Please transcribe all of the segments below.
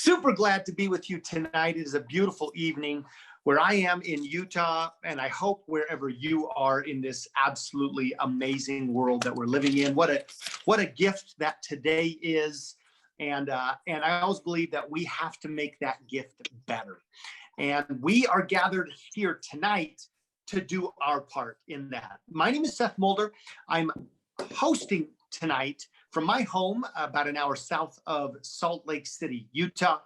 Super glad to be with you tonight. It is a beautiful evening where I am in Utah, and I hope wherever you are in this absolutely amazing world that we're living in. What a gift that today is, and I always believe that we have to make that gift better. And we are gathered here tonight to do our part in that. My name is Seth Mulder. I'm hosting tonight from my home about an hour south of Salt Lake City, Utah.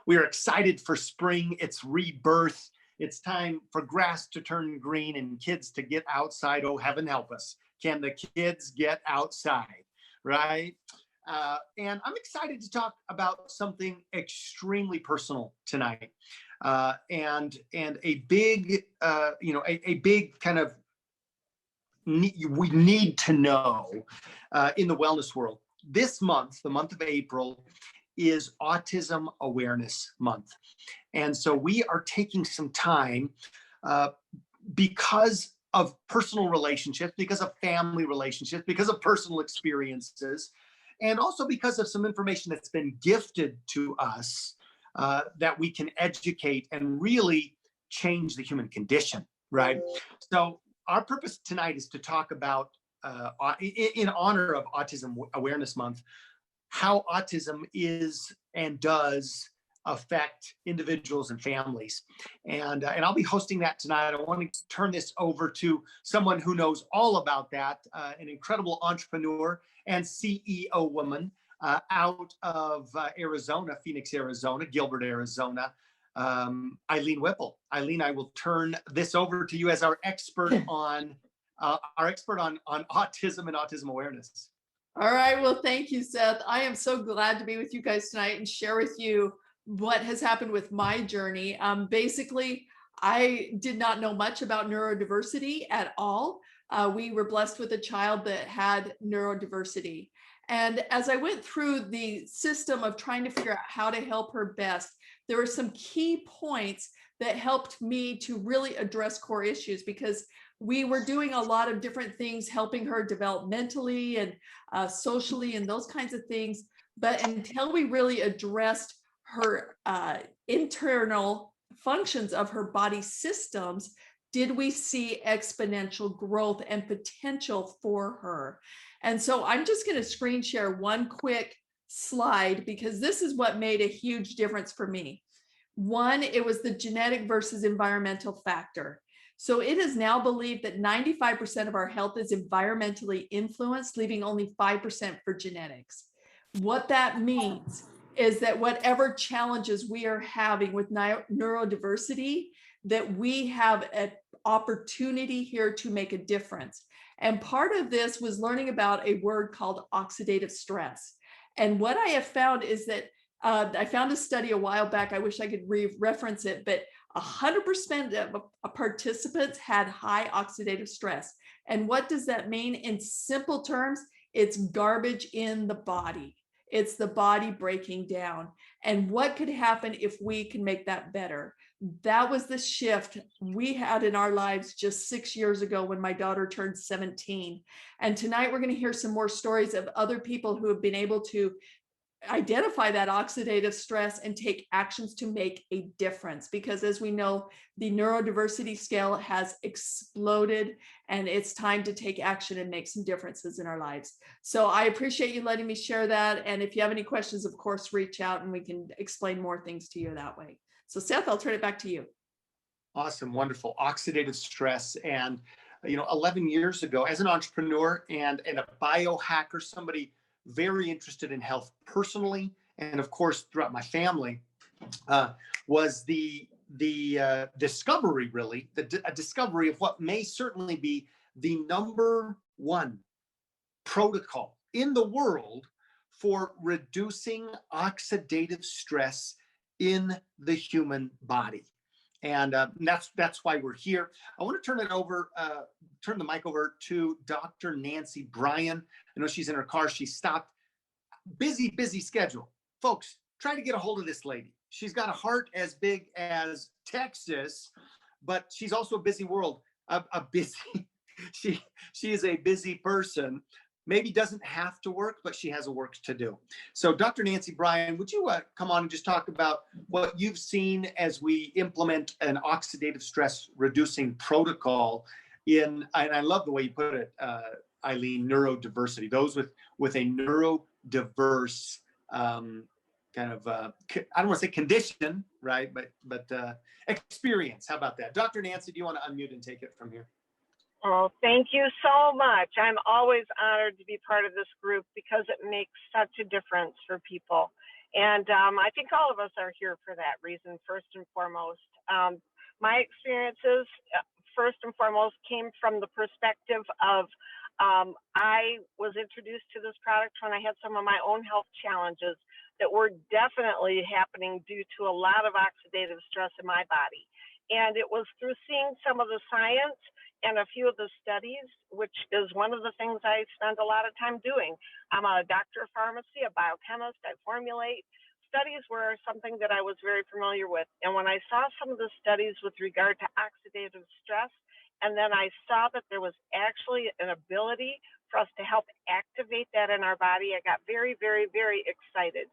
We are excited for spring. It's rebirth. It's time for grass to turn green and kids to get outside. Oh, heaven help us. Can the kids get outside, right? And I'm excited to talk about something extremely personal tonight, and a big, a big kind of we need to know in the wellness world. This month, the month of April, is Autism Awareness Month. And so we are taking some time because of personal relationships, because of family relationships, because of personal experiences, and also because of some information that's been gifted to us that we can educate and really change the human condition, right? So our purpose tonight is to talk about, in honor of Autism Awareness Month, how autism is and does affect individuals and families. And I'll be hosting that tonight. I want to turn this over to someone who knows all about that, an incredible entrepreneur and CEO woman out of Arizona, Phoenix, Arizona, Gilbert, Arizona, Eileen Whipple. Eileen, I will turn this over to you as our expert on autism and autism awareness. All right. Well, thank you, Seth. I am so glad to be with you guys tonight and share with you what has happened with my journey. Basically, I did not know much about neurodiversity at all. We were blessed with a child that had neurodiversity. And as I went through the system of trying to figure out how to help her best, there were some key points that helped me to really address core issues, because we were doing a lot of different things, helping her develop mentally and socially and those kinds of things. But until we really addressed her internal functions of her body systems, did we see exponential growth and potential for her. And so I'm just going to screen share one quick slide, because this is what made a huge difference for me. One, it was the genetic versus environmental factor. So it is now believed that 95% of our health is environmentally influenced, leaving only 5% for genetics. What that means is that whatever challenges we are having with neurodiversity, that we have an opportunity here to make a difference. And part of this was learning about a word called oxidative stress. And what I have found is that I found a study a while back. I wish I could reference it, but 100% of participants had high oxidative stress. And what does that mean? In simple terms, it's garbage in the body. It's the body breaking down. And what could happen if we can make that better? That was the shift we had in our lives just 6 years ago when my daughter turned 17. And tonight we're going to hear some more stories of other people who have been able to identify that oxidative stress and take actions to make a difference. Because as we know, the neurodiversity scale has exploded, and it's time to take action and make some differences in our lives. So I appreciate you letting me share that. And if you have any questions, of course, reach out and we can explain more things to you that way. So Seth, I'll turn it back to you. Awesome. Wonderful. Oxidative stress. And, 11 years ago, as an entrepreneur and a biohacker, somebody very interested in health personally, and of course throughout my family, was the discovery, really, a discovery of what may certainly be the number one protocol in the world for reducing oxidative stress in the human body. And that's why we're here. I want to turn the mic over to Dr. Nancy Bryan. I know she's in her car. She stopped. Busy schedule. Folks, try to get a hold of this lady. She's got a heart as big as Texas, but she's also a busy world. She is a busy person, maybe doesn't have to work, but she has a work to do. So Dr. Nancy Bryan, would you come on and just talk about what you've seen as we implement an oxidative stress reducing protocol in, and I love the way you put it, Eileen, neurodiversity, those with a neurodiverse kind of, I don't want to say condition, right? But experience. How about that? Dr. Nancy, do you want to unmute and take it from here? Oh, thank you so much. I'm always honored to be part of this group because it makes such a difference for people. And I think all of us are here for that reason, first and foremost. My experiences, first and foremost, came from the perspective of I was introduced to this product when I had some of my own health challenges that were definitely happening due to a lot of oxidative stress in my body. And it was through seeing some of the science and a few of the studies, which is one of the things I spend a lot of time doing. I'm a doctor of pharmacy, a biochemist, I formulate. Studies were something that I was very familiar with. And when I saw some of the studies with regard to oxidative stress, and then I saw that there was actually an ability for us to help activate that in our body, I got very, very, very excited.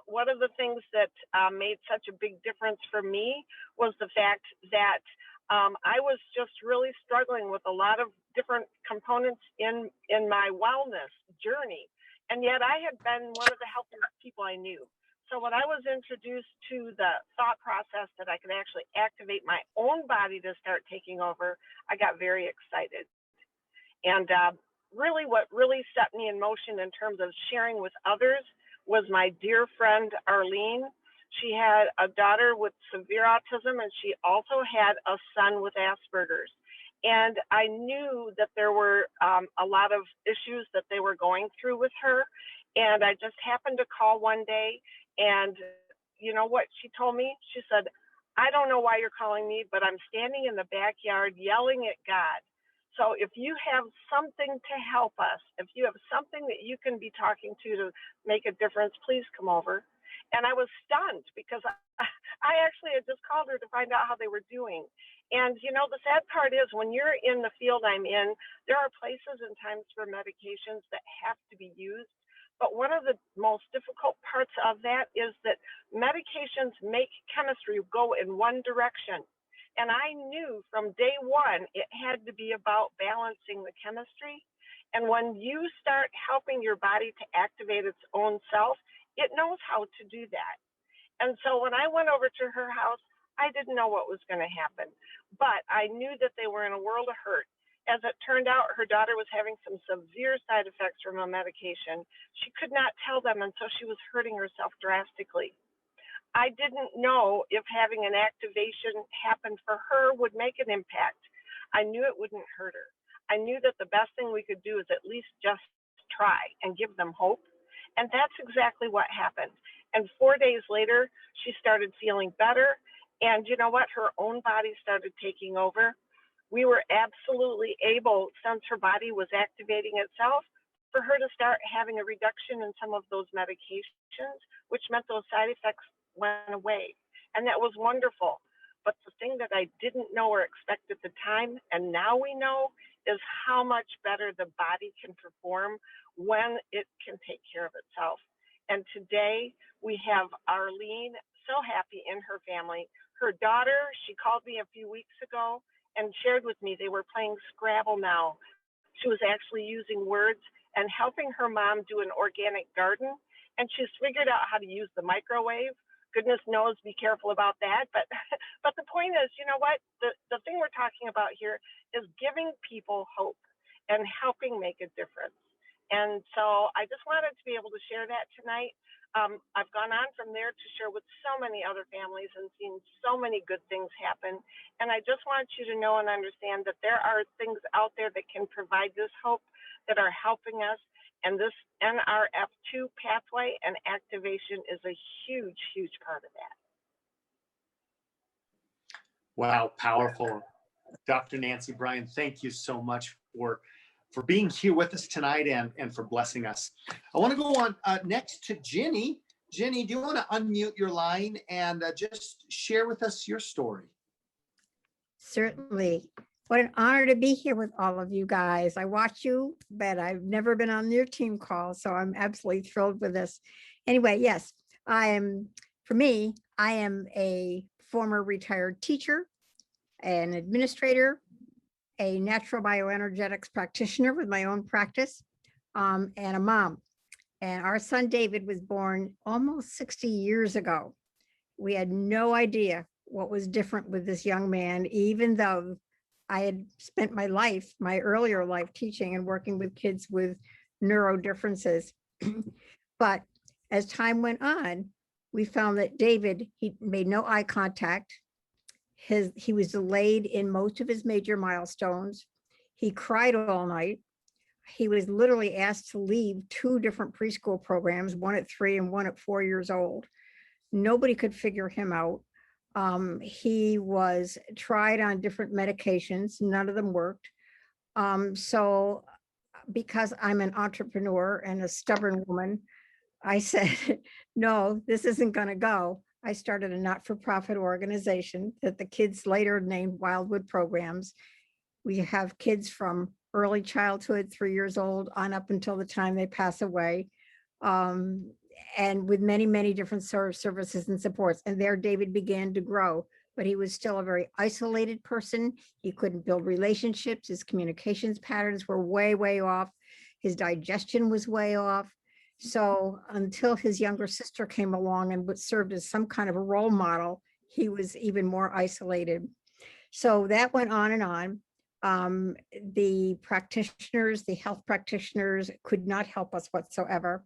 One of the things that made such a big difference for me was the fact that I was just really struggling with a lot of different components in my wellness journey. And yet I had been one of the healthiest people I knew. So when I was introduced to the thought process that I could actually activate my own body to start taking over, I got very excited. And really what really set me in motion in terms of sharing with others was my dear friend, Arlene. She had a daughter with severe autism, and she also had a son with Asperger's. And I knew that there were a lot of issues that they were going through with her. And I just happened to call one day, and you know what she told me? She said, I don't know why you're calling me, but I'm standing in the backyard yelling at God. So if you have something to help us, if you have something that you can be talking to make a difference, please come over. And I was stunned because I actually had just called her to find out how they were doing. And, you know, the sad part is when you're in the field I'm in, there are places and times for medications that have to be used. But one of the most difficult parts of that is that medications make chemistry go in one direction. And I knew from day one, it had to be about balancing the chemistry. And when you start helping your body to activate its own self, it knows how to do that. And so when I went over to her house, I didn't know what was going to happen, but I knew that they were in a world of hurt. As it turned out, her daughter was having some severe side effects from a medication. She could not tell them, and so she was hurting herself drastically. I didn't know if having an activation happen for her would make an impact. I knew it wouldn't hurt her. I knew that the best thing we could do is at least just try and give them hope. And that's exactly what happened. And 4 days later, she started feeling better. And you know what? Her own body started taking over. We were absolutely able, since her body was activating itself, for her to start having a reduction in some of those medications, which meant those side effects went away. And that was wonderful. But the thing that I didn't know or expect at the time, and now we know, is how much better the body can perform when it can take care of itself. And today we have Arlene, so happy in her family. Her daughter, she called me a few weeks ago and shared with me they were playing Scrabble now. She was actually using words and helping her mom do an organic garden. And she's figured out how to use the microwave. Goodness knows, be careful about that. But the point is, you know what? The thing we're talking about here is giving people hope and helping make a difference. And so I just wanted to be able to share that tonight. I've gone on from there to share with so many other families and seen so many good things happen. And I just want you to know and understand that there are things out there that can provide this hope that are helping us. And this NRF2 pathway and activation is a huge, huge part of that. Wow, powerful. Dr. Nancy Bryan, thank you so much for being here with us tonight and for blessing us. I want to go on next to Jenny. Jenny, do you want to unmute your line and just share with us your story? Certainly. What an honor to be here with all of you guys. I watch you, but I've never been on your team call, so I'm absolutely thrilled with this. Anyway, yes, for me, I am a former retired teacher, an administrator, a natural bioenergetics practitioner with my own practice, and a mom. And our son David was born almost 60 years ago. We had no idea what was different with this young man, even though I had spent my life, my earlier life, teaching and working with kids with neuro differences. But as time went on, we found that David, he made no eye contact. He was delayed in most of his major milestones. He cried all night. He was literally asked to leave 2 different preschool programs, one at 3 and one at 4 years old. Nobody could figure him out. He was tried on different medications. None of them worked. So because I'm an entrepreneur and a stubborn woman, I said, no, this isn't going to go. I started a not-for-profit organization that the kids later named Wildwood Programs. We have kids from early childhood, 3 years old, on up until the time they pass away. And with many, many different services and supports. And there David began to grow, but he was still a very isolated person. He couldn't build relationships. His communications patterns were way, way off. His digestion was way off. So until his younger sister came along and served as some kind of a role model, he was even more isolated. So that went on and on. The practitioners, the health practitioners could not help us whatsoever.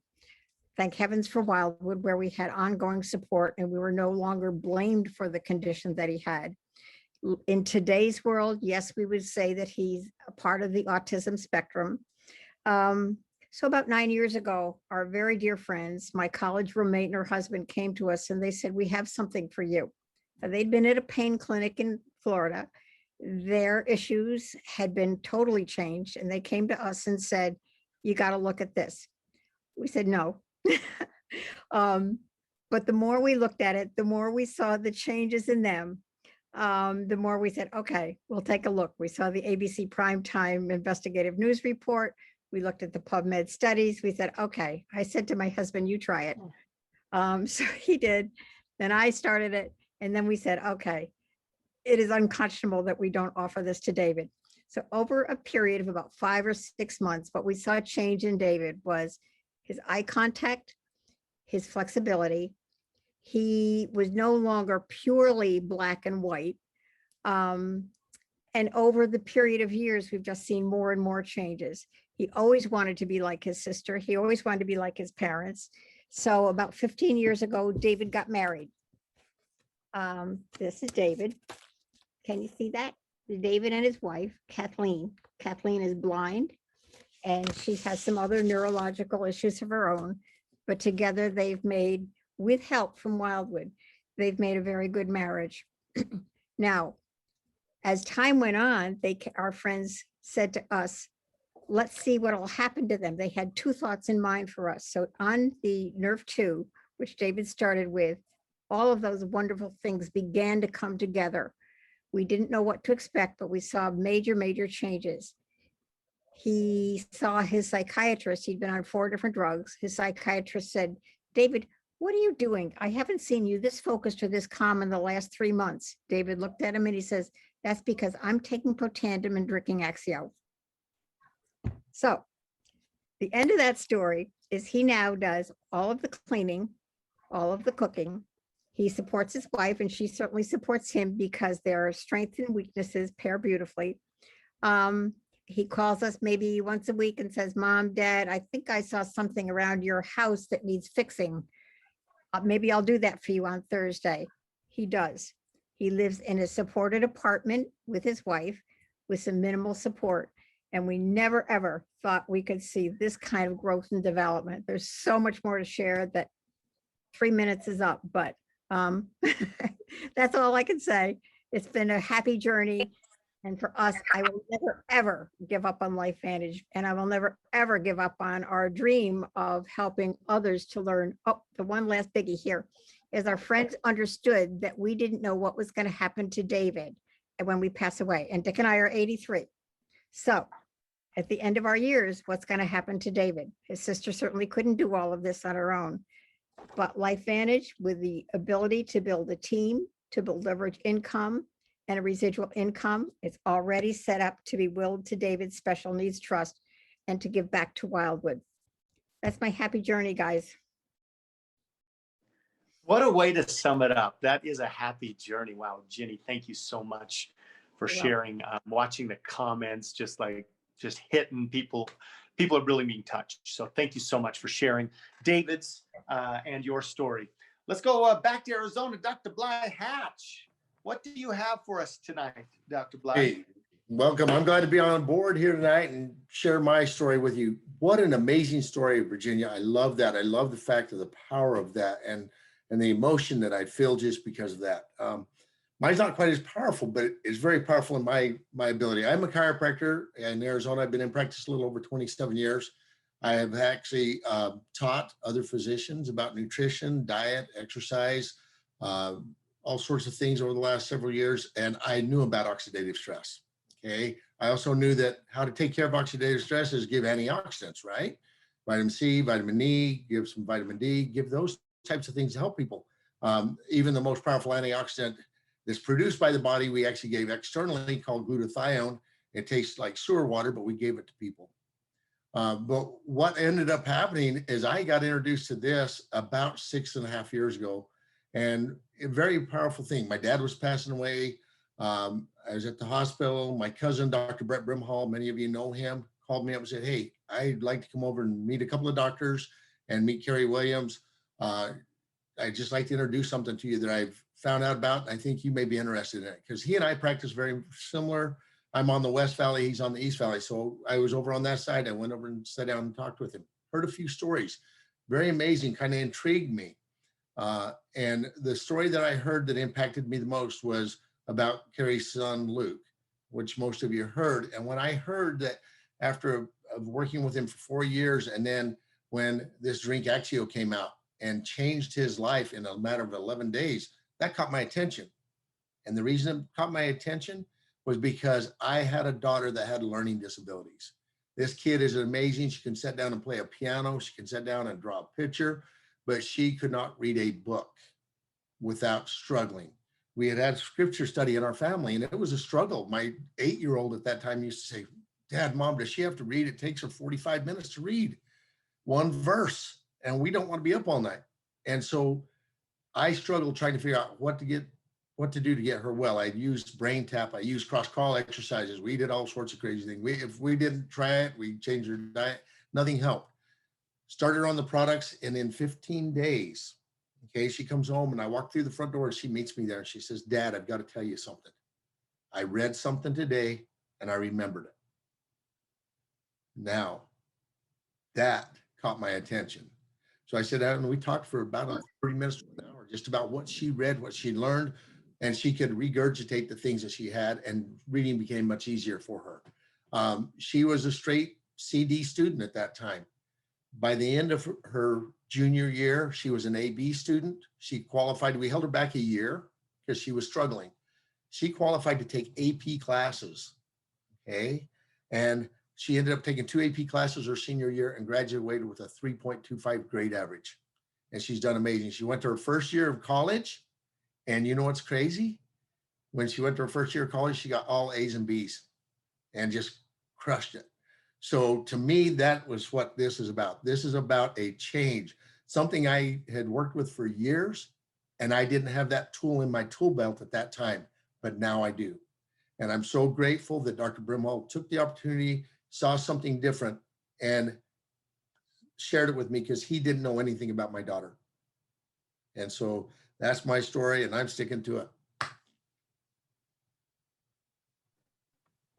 Thank heavens for Wildwood, where we had ongoing support and we were no longer blamed for the condition that he had. In today's world, yes, we would say that he's a part of the autism spectrum. So about 9 years ago, our very dear friends, my college roommate and her husband, came to us and they said, we have something for you. They'd been at a pain clinic in Florida. Their issues had been totally changed and they came to us and said, you got to look at this. We said, no. But the more we looked at it, the more we saw the changes in them, the more we said, okay, we'll take a look. We saw the ABC Primetime Investigative News Report. We looked at the PubMed studies. We said, okay, I said to my husband, you try it. So he did. Then I started it. And then we said, okay, it is unconscionable that we don't offer this to David. So over a period of about 5 or 6 months, what we saw change in David was his eye contact, his flexibility. He was no longer purely black and white. And over the period of years, we've just seen more and more changes. He always wanted to be like his sister. He always wanted to be like his parents. So about 15 years ago, David got married. This is David. Can you see that? David and his wife, Kathleen. Kathleen is blind and she has some other neurological issues of her own, but together they've made, with help from Wildwood, they've made a very good marriage. Now, as time went on, our friends said to us, let's see what will happen to them. They had 2 thoughts in mind for us. So on the Nerve 2, which David started with, all of those wonderful things began to come together. We didn't know what to expect, but we saw major, major changes. He saw his psychiatrist. He'd been on 4 different drugs. His psychiatrist said, David, what are you doing? I haven't seen you this focused or this calm in the last 3 months. David looked at him and he says, that's because I'm taking Protandim and drinking Axio. So the end of that story is he now does all of the cleaning, all of the cooking. He supports his wife and she certainly supports him because their strengths and weaknesses pair beautifully. He calls us maybe once a week and says, Mom, Dad, I think I saw something around your house that needs fixing. Maybe I'll do that for you on Thursday. He does. He lives in a supported apartment with his wife with some minimal support. And we never, ever thought we could see this kind of growth and development. There's so much more to share that 3 minutes is up, but that's all I can say. It's been a happy journey. And for us, I will never, ever give up on LifeVantage. And I will never, ever give up on our dream of helping others to learn. Oh, the one last biggie here is our friends understood that we didn't know what was going to happen to David. when we pass away. And Dick and I are 83. So at the end of our years, what's going to happen to David? His sister certainly couldn't do all of this on her own. But LifeVantage, with the ability to build a team, to build leverage income and a residual income, it's already set up to be willed to David's Special Needs Trust and to give back to Wildwood. That's my happy journey, guys. What a way to sum it up. That is a happy journey. Wow, Jenny, thank you so much for sharing. Watching the comments, just hitting people. People are really being touched. So thank you so much for sharing David's and your story. Let's go back to Arizona. Dr. Bly Hatch, what do you have for us tonight, Dr. Bly? Hey, welcome. I'm glad to be on board here tonight and share my story with you. What an amazing story, Virginia. I love that. I love the fact of the power of that and the emotion that I feel just because of that. Mine's not quite as powerful, but it's very powerful in my ability. I'm a chiropractor in Arizona. I've been in practice a little over 27 years. I have actually taught other physicians about nutrition, diet, exercise, all sorts of things over the last several years. And I knew about oxidative stress. Okay. I also knew that how to take care of oxidative stress is give antioxidants, right? Vitamin C, vitamin E, give some vitamin D, give those types of things to help people. Even the most powerful antioxidant that's produced by the body, we actually gave externally, called glutathione. It tastes like sewer water, but we gave it to people. But what ended up happening is I got introduced to this about 6.5 years ago, and a very powerful thing. My dad was passing away. I was at the hospital. My cousin, Dr. Brett Brimhall, many of you know him, called me up and said, hey, I'd like to come over and meet a couple of doctors and meet Carrie Williams. I'd just like to introduce something to you that I've found out about. I think you may be interested in it, because he and I practice very similar. I'm on the West Valley, he's on the East Valley. So I was over on that side. I went over and sat down and talked with him, heard a few stories, very amazing, kind of intrigued me. And the story that I heard that impacted me the most was about Carrie's son, Luke, which most of you heard. And when I heard that after working with him for 4 years, and then when this drink Axio came out and changed his life in a matter of 11 days, that caught my attention. And the reason it caught my attention was because I had a daughter that had learning disabilities. This kid is amazing. She can sit down and play a piano. She can sit down and draw a picture, but she could not read a book without struggling. We had scripture study in our family, and it was a struggle. My 8-year-old at that time used to say, Dad, Mom, does she have to read? It takes her 45 minutes to read one verse, and we don't want to be up all night. And so I struggled trying to figure out what to do to get her well. I used brain tap. I used cross call exercises. We did all sorts of crazy things. If we didn't try it, we changed her diet. Nothing helped. Started her on the products, and in 15 days, okay, she comes home, and I walk through the front door, and she meets me there, and she says, Dad, I've got to tell you something. I read something today, and I remembered it. Now, that caught my attention. So I sat down and we talked for about 30 minutes to an hour, just about what she read, what she learned, and she could regurgitate the things that she had, and reading became much easier for her. She was a straight CD student at that time. By the end of her junior year, she was an AB student. She qualified. We held her back a year because she was struggling. She qualified to take AP classes, okay? And she ended up taking 2 AP classes her senior year and graduated with a 3.25 grade average. And she's done amazing. She went to her first year of college. And you know what's crazy? When she went to her first year of college, she got all A's and B's and just crushed it. So to me, that was what this is about. This is about a change, something I had worked with for years, and I didn't have that tool in my tool belt at that time, but now I do. And I'm so grateful that Dr. Brimhall took the opportunity, saw something different, and shared it with me, because he didn't know anything about my daughter. And so that's my story, and I'm sticking to it.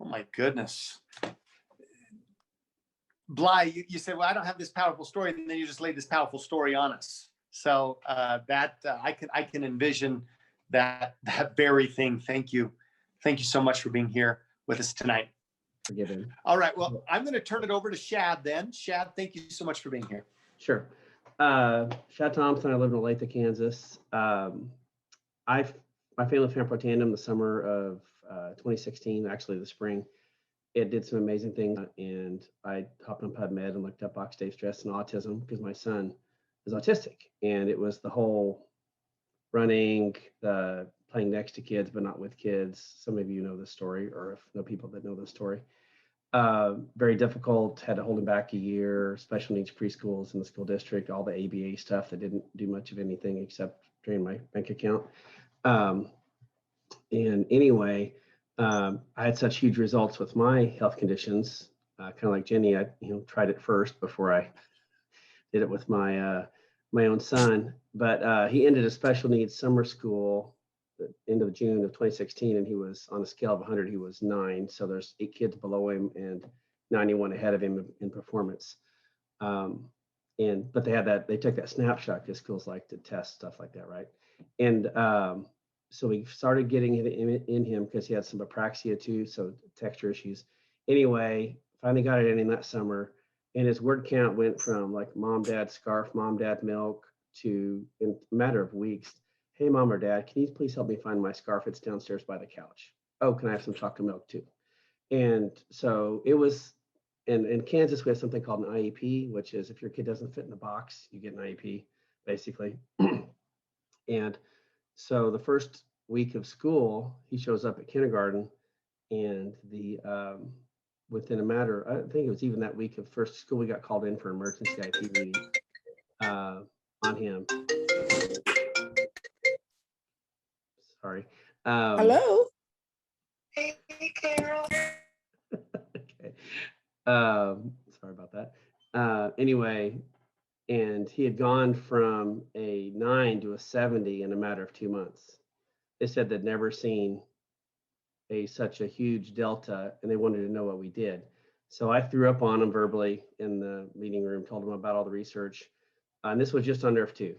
Oh my goodness. Bly, you said, well, I don't have this powerful story, and then you just laid this powerful story on us. So I can envision that very thing. Thank you. Thank you so much for being here with us tonight. Forgiven. All right. Well, I'm going to turn it over to Shad then. Shad, thank you so much for being here. Sure. Shad Thompson. I live in Olathe, Kansas. I my family Family Tandem the summer of 2016, actually the spring, it did some amazing things. And I hopped on PubMed and looked up oxidative stress and autism because my son is autistic. And it was the whole running, playing next to kids, but not with kids. Some of you know this story, or if know people that know this story. Very difficult, had to hold him back a year, special needs preschools in the school district, all the ABA stuff that didn't do much of anything except drain my bank account. And anyway, I had such huge results with my health conditions, kind of like Jenny. I tried it first before I did it with my my own son. But he ended a special needs summer school the end of June of 2016, and he was on a scale of 100. He was 9. So there's 8 kids below him and 91 ahead of him in performance. But they took that snapshot because schools like to test stuff like that, right? And so we started getting it in him because he had some apraxia too, so texture issues. Anyway, finally got it in that summer, and his word count went from like mom, dad, scarf, mom, dad, milk to, in a matter of weeks, hey, mom or dad, can you please help me find my scarf? It's downstairs by the couch. Oh, can I have some chocolate milk too? And so it was, in Kansas, we have something called an IEP, which is if your kid doesn't fit in the box, you get an IEP, basically. And so the first week of school, he shows up at kindergarten, and within a matter, I think it was even that week of first school, we got called in for emergency IP meeting on him. Sorry. Hello. Hey, Carol. Okay. Sorry about that. Anyway, and he had gone from a 9 to a 70 in a matter of 2 months. They said they'd never seen such a huge delta, and they wanted to know what we did. So I threw up on him verbally in the meeting room, told him about all the research. And this was just on Nerve 2,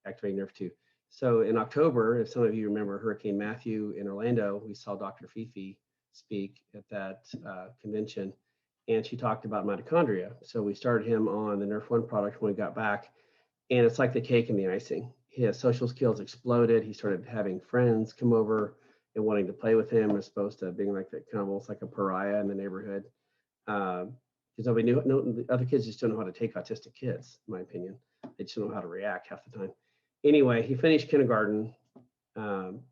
activating Nerve 2. So in October, if some of you remember Hurricane Matthew in Orlando, we saw Dr. Fifi speak at that convention, and she talked about mitochondria. So we started him on the Nerf 1 product when we got back, and it's like the cake and the icing. His social skills exploded. He started having friends come over and wanting to play with him, as opposed to being like that kind of almost like a pariah in the neighborhood. Because the other kids just don't know how to take autistic kids, in my opinion. They just don't know how to react half the time. Anyway, he finished kindergarten on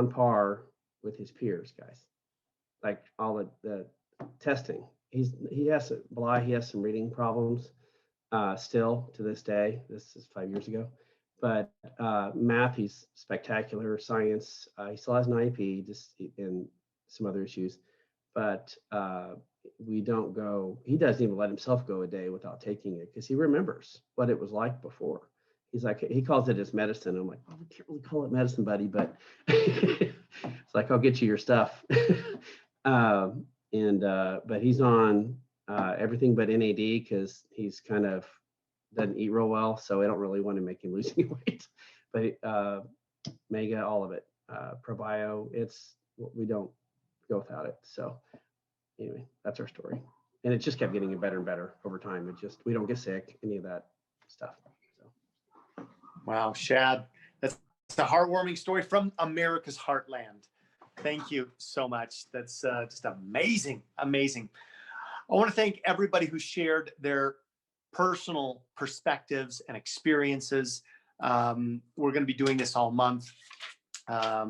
par with his peers, guys. Like all the testing. He has some reading problems still to this day. This is 5 years ago. But math, he's spectacular. Science, he still has an IEP, just and some other issues. But he doesn't even let himself go a day without taking it because he remembers what it was like before. He's like, he calls it his medicine. I'm like, well, we can't really call it medicine, buddy, but it's like, I'll get you your stuff. But he's on everything but NAD because he's kind of doesn't eat real well, so I don't really want to make him lose any weight. But Mega, all of it, Probio, we don't go without it. So anyway, that's our story, and it just kept getting better and better over time. We don't get sick, any of that stuff. So. Wow, Shad, that's a heartwarming story from America's heartland. Thank you so much. That's just amazing, amazing. I want to thank everybody who shared their personal perspectives and experiences. We're going to be doing this all month. I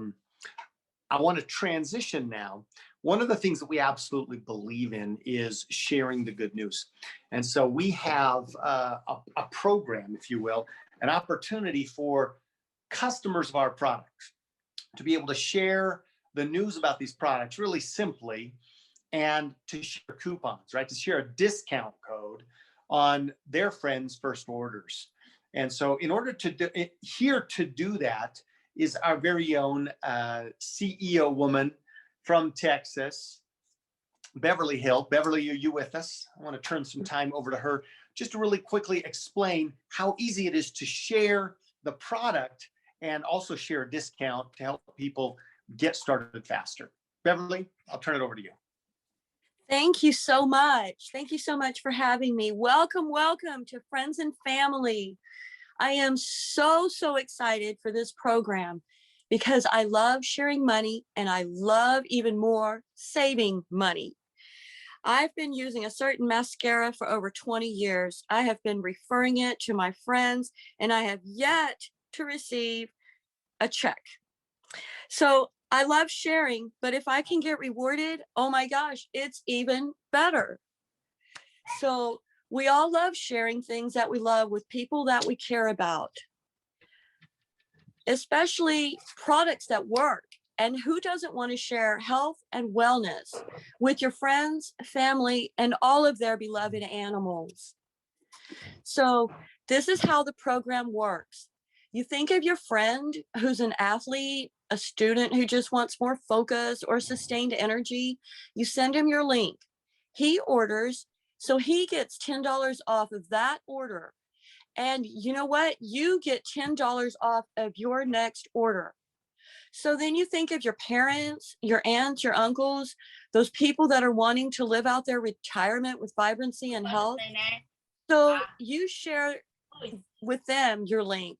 want to transition now. One of the things that we absolutely believe in is sharing the good news. And so we have a program, if you will, an opportunity for customers of our products to be able to share the news about these products really simply, and to share coupons, right? To share a discount code on their friends' first orders. And so in order to do that is our very own CEO woman from Texas, Beverly Hill. Beverly, are you with us? I want to turn some time over to her just to really quickly explain how easy it is to share the product and also share a discount to help people get started faster. Beverly, I'll turn it over to you. Thank you so much. Thank you so much for having me. Welcome, welcome to Friends and Family. I am so excited for this program because I love sharing money and I love even more saving money. I've been using a certain mascara for over 20 years. I have been referring it to my friends and I have yet to receive a check. So I love sharing, but if I can get rewarded, oh my gosh, it's even better. So we all love sharing things that we love with people that we care about, especially products that work. And who doesn't want to share health and wellness with your friends, family, and all of their beloved animals? So this is how the program works. You think of your friend who's an athlete, a student who just wants more focus or sustained energy. You send him your link. He orders, so he gets $10 off of that order. And you know what? You get $10 off of your next order. So then you think of your parents, your aunts, your uncles, those people that are wanting to live out their retirement with vibrancy and health. So you share with them your link.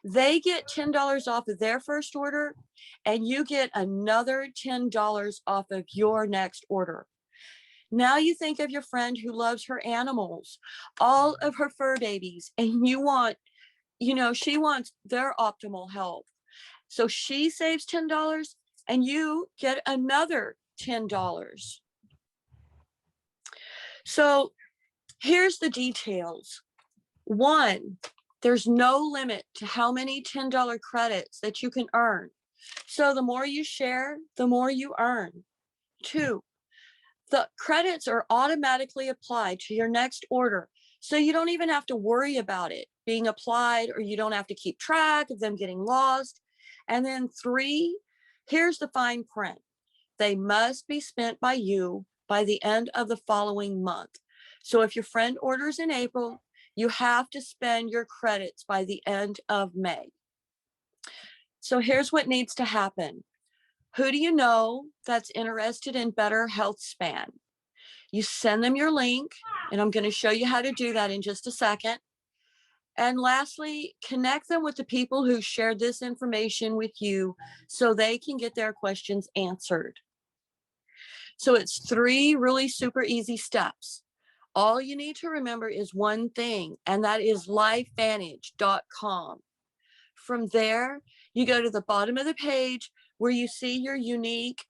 They get $10 off of their first order, and you get another $10 off of your next order. Now you think of your friend who loves her animals, all of her fur babies, and you want, she wants their optimal health. So she saves $10 and you get another $10. So here's the details. 1, there's no limit to how many $10 credits that you can earn. So the more you share, the more you earn. 2, the credits are automatically applied to your next order. So you don't even have to worry about it being applied, or you don't have to keep track of them getting lost. And then 3, here's the fine print. They must be spent by you by the end of the following month. So if your friend orders in April, you have to spend your credits by the end of May. So here's what needs to happen. Who do you know that's interested in better health span? You send them your link, and I'm going to show you how to do that in just a second. And lastly, connect them with the people who shared this information with you so they can get their questions answered. So it's 3 really super easy steps. All you need to remember is one thing, and that is lifevantage.com. From there, you go to the bottom of the page where you see your unique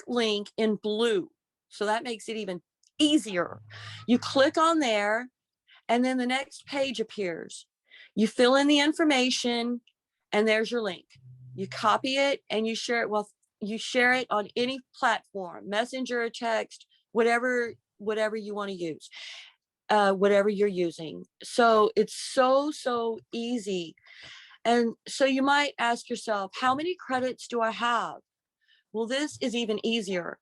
link in blue. So that makes it even easier. You click on there, and then the next page appears. You fill in the information, and there's your link. You copy it and you share it. Well, you share it on any platform, messenger, text, whatever you want to use, whatever you're using. So it's so easy. And so you might ask yourself, how many credits do I have? Well, this is even easier.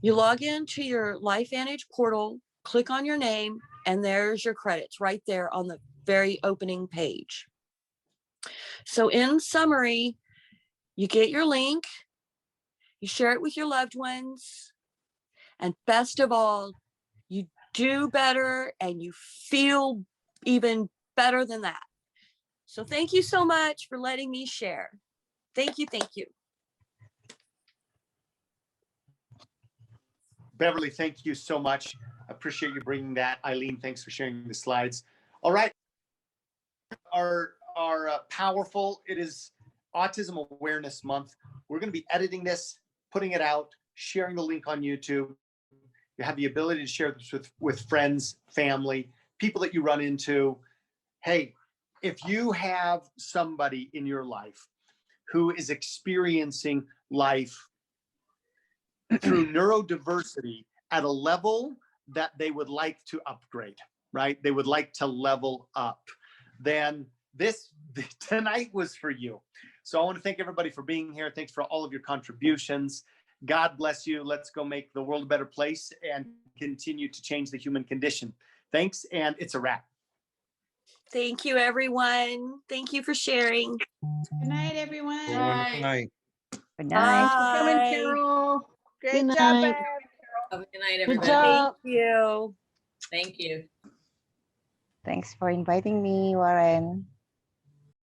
You log into your LifeVantage portal, click on your name, and there's your credits right there on the very opening page. So in summary, you get your link, you share it with your loved ones, and best of all, you do better and you feel even better than that. So thank you so much for letting me share. Thank you. Beverly, thank you so much. I appreciate you bringing that. Eileen, thanks for sharing the slides. All right. Are powerful. It is Autism Awareness Month. We're going to be editing this, putting it out, sharing the link on YouTube. You have the ability to share this with friends, family, people that you run into. Hey, if you have somebody in your life who is experiencing life through neurodiversity at a level that they would like to upgrade, right? They would like to level up, then tonight was for you. So I want to thank everybody for being here. Thanks for all of your contributions. God bless you. Let's go make the world a better place and continue to change the human condition. Thanks, and it's a wrap. Thank you, everyone. Thank you for sharing. Good night, everyone. Have a wonderful night. Good night. Bye. Carol. Great Good job, night. Bev. Have a good night, Good everybody. job. Thank you. Thank you. Thanks for inviting me, Warren.